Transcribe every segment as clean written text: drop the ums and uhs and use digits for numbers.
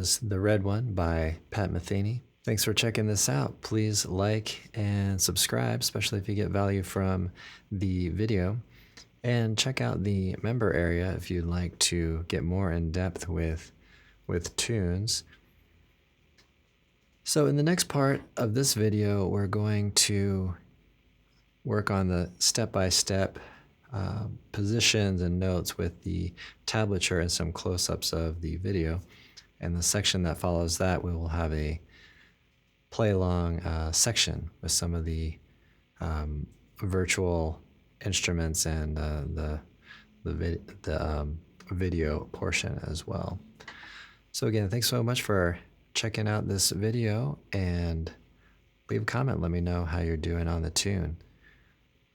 was The Red One by Pat Metheny. Thanks for checking this out. Please like and subscribe, especially if you get value from the video. And check out the member area if you'd like to get more in depth with tunes. So in the next part of this video, we're going to work on the step-by-step positions and notes with the tablature and some close-ups of the video. And the section that follows that, we will have a play-along section with some of the virtual instruments and the video portion as well. So again, thanks so much for checking out this video, and leave a comment. Let me know how you're doing on the tune.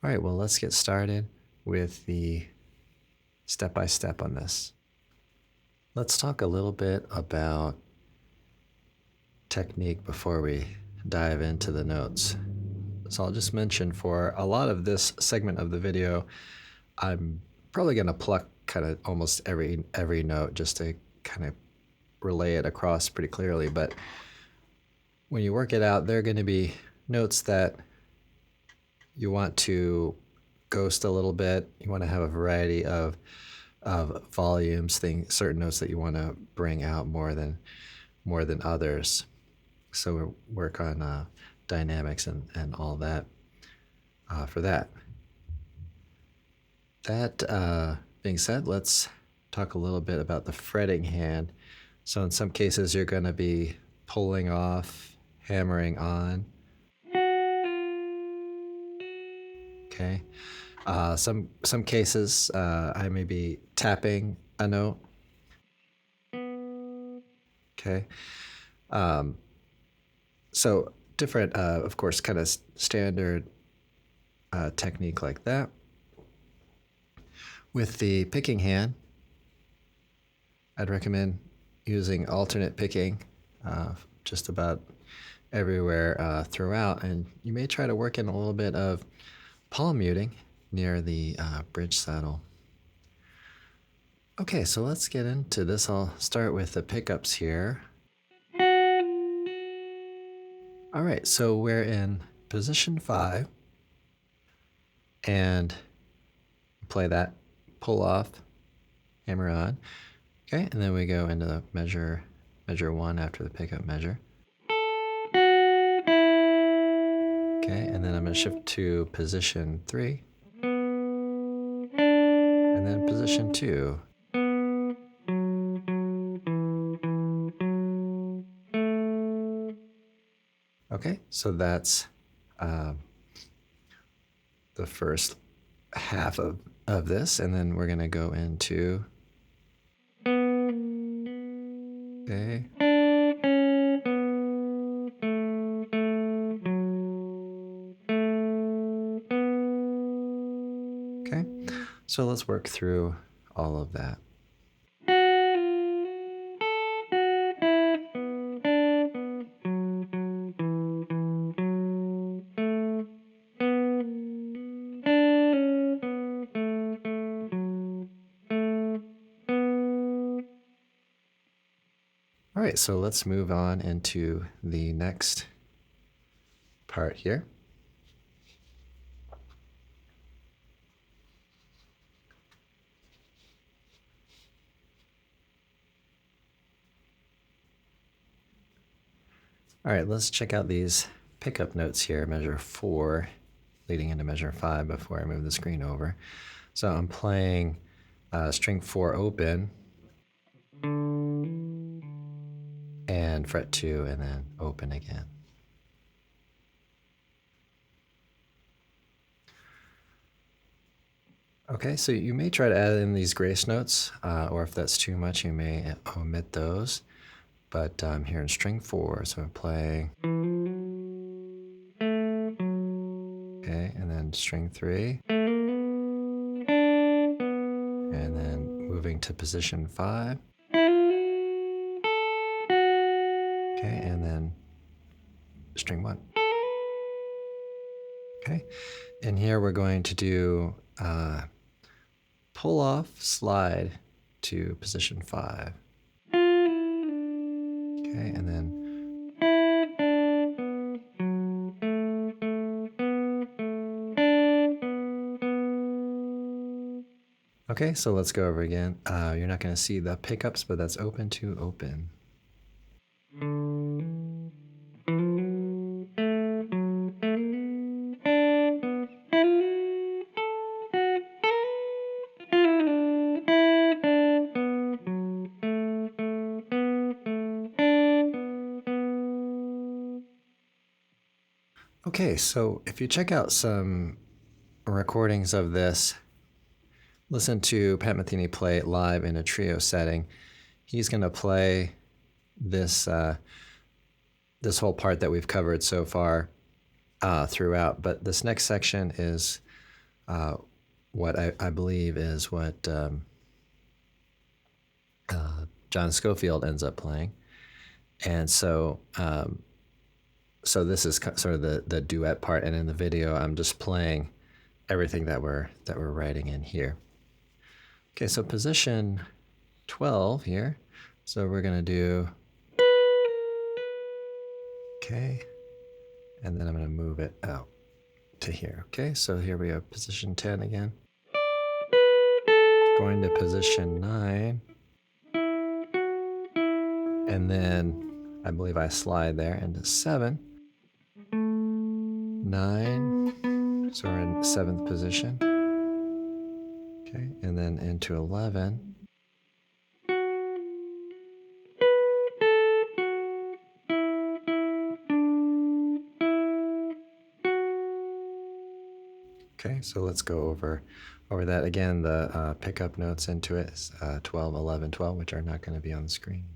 All right, well, let's get started with the step-by-step on this. Let's talk a little bit about technique before we dive into the notes. So I'll just mention, for a lot of this segment of the video, I'm probably going to pluck kind of almost every note just to kind of relay it across pretty clearly. But when you work it out, there are going to be notes that you want to ghost a little bit. You want to have a variety of volumes, certain notes that you want to bring out more than others. So we'll work on dynamics and all that for that. That being said, let's talk a little bit about the fretting hand. So in some cases, you're going to be pulling off, hammering on. Okay. Some cases, I may be tapping a note. Okay. So different, of course, kind of standard technique like that. With the picking hand, I'd recommend using alternate picking just about everywhere throughout, and you may try to work in a little bit of palm muting near the bridge saddle. Okay, so let's get into this. I'll start with the pickups here. All right, so we're in position 5, and play that, pull off, hammer on. Okay, and then we go into the measure 1 after the pickup measure. Okay, and then I'm going to shift to position 3, and then position 2. Okay, so that's the first half of this, and then we're going to go into, okay, okay, so let's work through all of that. All right, so let's move on into the next part here. All right, let's check out these pickup notes here, measure 4, leading into measure 5 before I move the screen over. So I'm playing string 4 open, and fret 2, and then open again. Okay, so you may try to add in these grace notes, or if that's too much, you may omit those. But I'm here in string 4, so I'm playing, okay, and then string 3, and then moving to position 5, okay, and then string 1. Okay, and here we're going to do pull off, slide to position 5. Okay, and then okay, so let's go over again. You're not going to see the pickups, but that's open to open. Okay, so if you check out some recordings of this, listen to Pat Metheny play it live in a trio setting. He's going to play this this whole part that we've covered so far throughout, but this next section is what I believe is what John Scofield ends up playing, and so so this is sort of the duet part, and in the video I'm just playing everything that we're writing in here. Okay, so position 12 here. So we're gonna do, okay, and then I'm gonna move it out to here. Okay, so here we have position 10 again. Going to position 9. And then I believe I slide there into 7. 9, so we're in 7th position. Okay, and then into 11. Okay, so let's go over that again. The pickup notes into it is 12, 11, 12, which are not going to be on the screen.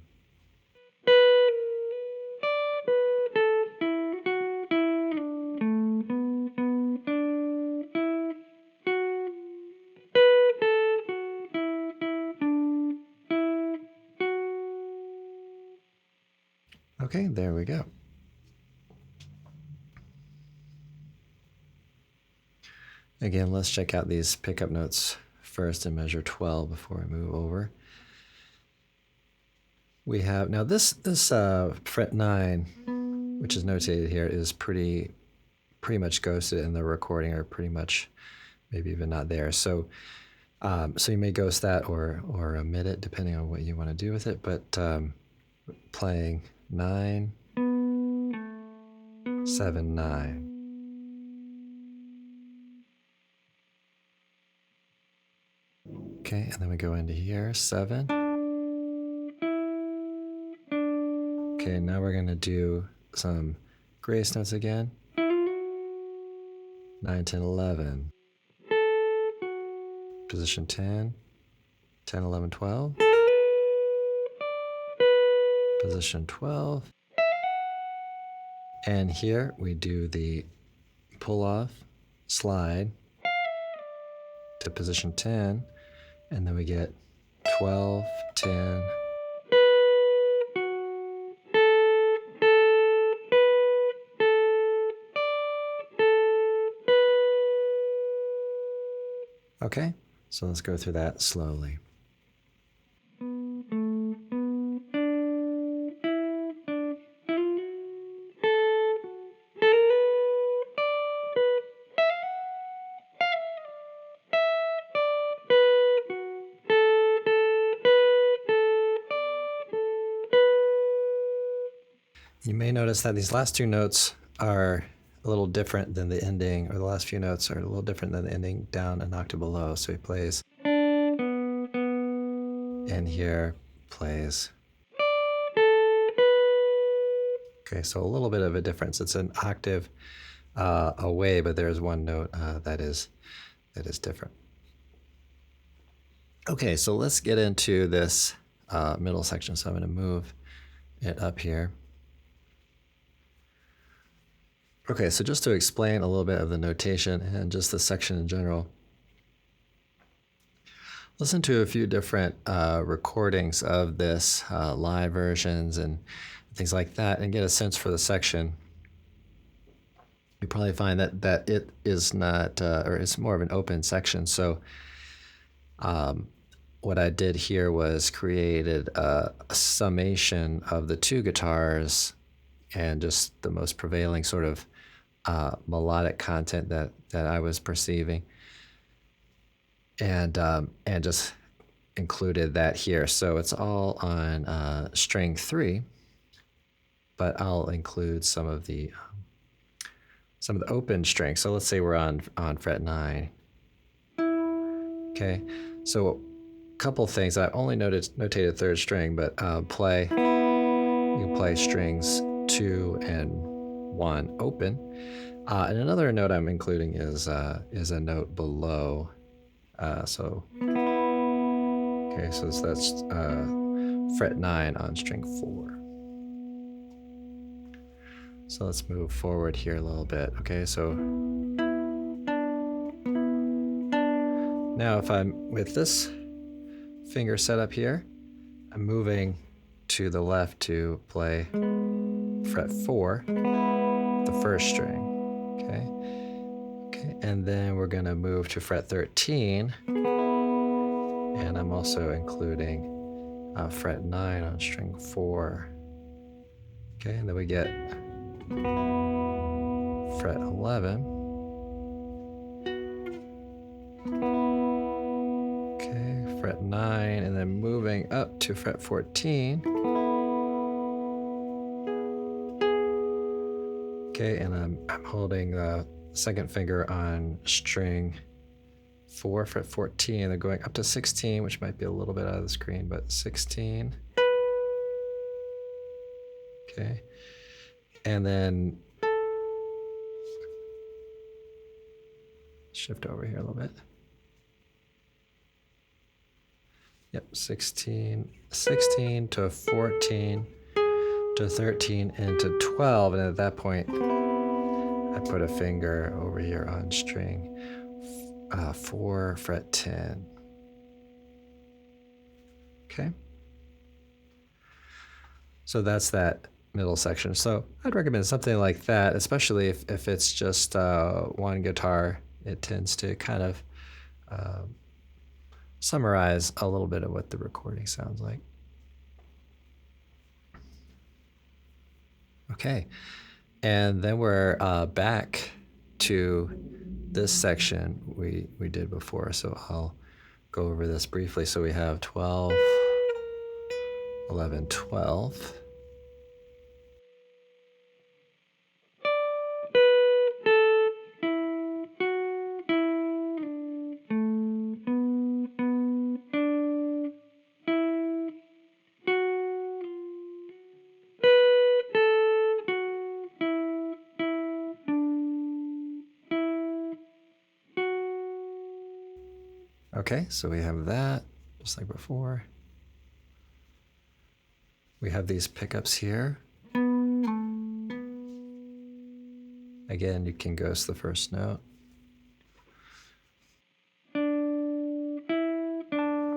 Okay, there we go. Again, let's check out these pickup notes first in measure 12 before we move over. We have, now this fret 9, which is notated here, is pretty much ghosted in the recording, or pretty much maybe even not there. So so you may ghost that or omit it depending on what you want to do with it, but playing 9, 7, 9. Okay, and then we go into here, 7. Okay, now we're going to do some grace notes again. 9, 10, 11. Position 10, 10, 11, 12. Position 12. And here we do the pull off, slide to position 10, and then we get 12, 10. Okay, so let's go through that slowly. You may notice that these last two notes are a little different than the ending, or the last few notes are a little different than the ending down an octave below. So he plays, and here plays. Okay, so a little bit of a difference. It's an octave away, but there's one note that is different. Okay, so let's get into this middle section. So I'm going to move it up here. Okay, so just to explain a little bit of the notation and just the section in general, listen to a few different recordings of this, live versions and things like that, and get a sense for the section. You probably find that it is not, or it's more of an open section. So what I did here was created a summation of the two guitars and just the most prevailing sort of melodic content that I was perceiving, and just included that here. So it's all on string 3, but I'll include some of the open strings. So let's say we're on fret 9. Okay, so a couple things. I only notated 3rd string, but you can play strings 2 and 1 open. And another note I'm including is a note below. So that's fret 9 on string 4. So let's move forward here a little bit. Okay, so now if I'm with this finger set up here, I'm moving to the left to play fret 4, the 1st string. Okay, and then we're going to move to fret 13, and I'm also including fret 9 on string 4. Okay, and then we get fret 11. Okay, fret 9, and then moving up to fret 14. Okay, and I'm holding the 2nd finger on string 4, fret 14, and then going up to 16, which might be a little bit out of the screen, but 16. Okay, and then shift over here a little bit. Yep, 16 to 14 to 13 and to 12, and at that point I put a finger over here on string 4, fret 10. Okay, so that's that middle section. So I'd recommend something like that, especially if it's just one guitar. It tends to kind of summarize a little bit of what the recording sounds like. Okay, and then we're back to this section we did before, so I'll go over this briefly. So we have 12, 11, 12. Okay, so we have that, just like before. We have these pickups here. Again, you can ghost the first note.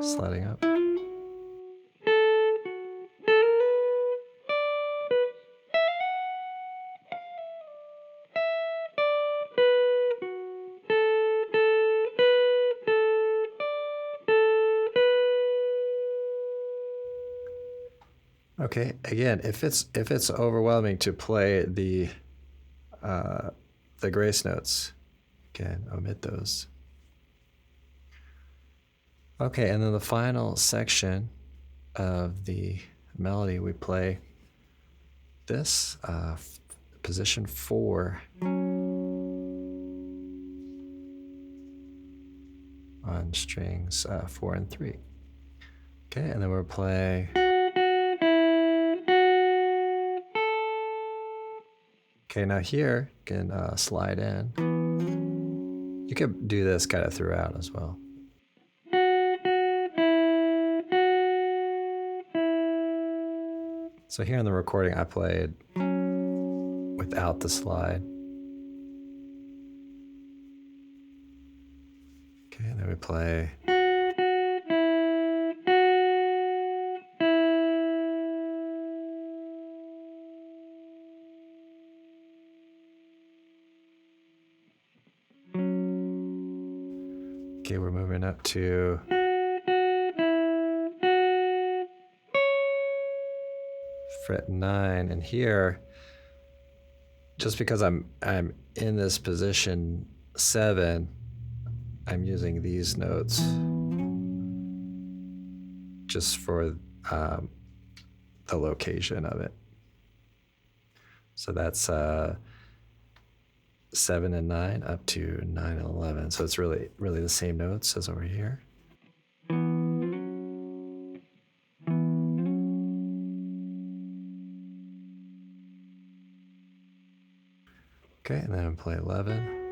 Sliding up. Okay, again, if it's overwhelming to play the grace notes, again, omit those. Okay, and then the final section of the melody, we play this position 4 on strings 4 and 3. Okay, and then we'll play. Okay, now here you can slide in. You could do this kind of throughout as well. So here in the recording, I played without the slide. Okay, and then we play. Okay, we're moving up to. fret 9, and here, just because I'm in this position 7, I'm using these notes just for the location of it. So that's 7 and 9 up to 9 and 11. So it's really the same notes as over here. Okay, and then play 11.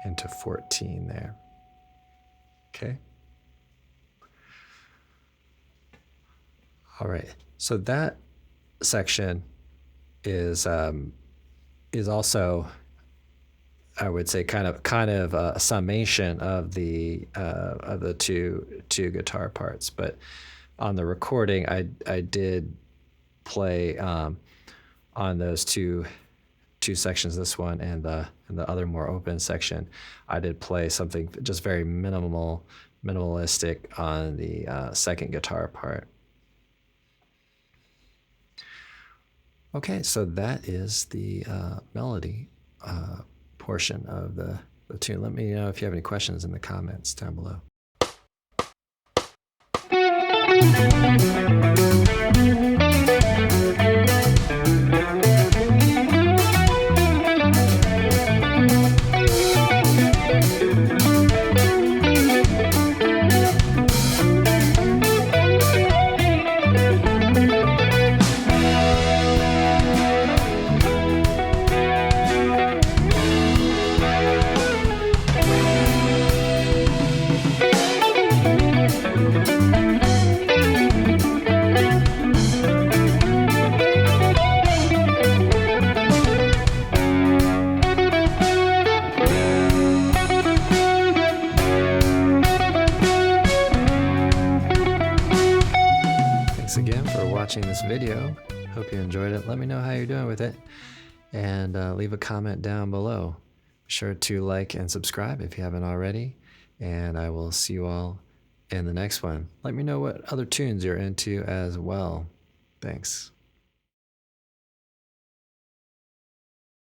Into 14 there. Okay. All right. So that section is also, I would say, kind of a summation of the two guitar parts. But on the recording, I did play on those two sections, this one and the other more open section. I did play something just very minimalistic on the second guitar part. Okay, so that is the melody portion of the tune. Let me know if you have any questions in the comments down below. Again for watching this video. Hope you enjoyed it. Let me know how you're doing with it, and leave a comment down below. Be sure to like and subscribe if you haven't already, and I will see you all in the next one. Let me know what other tunes you're into as well. Thanks.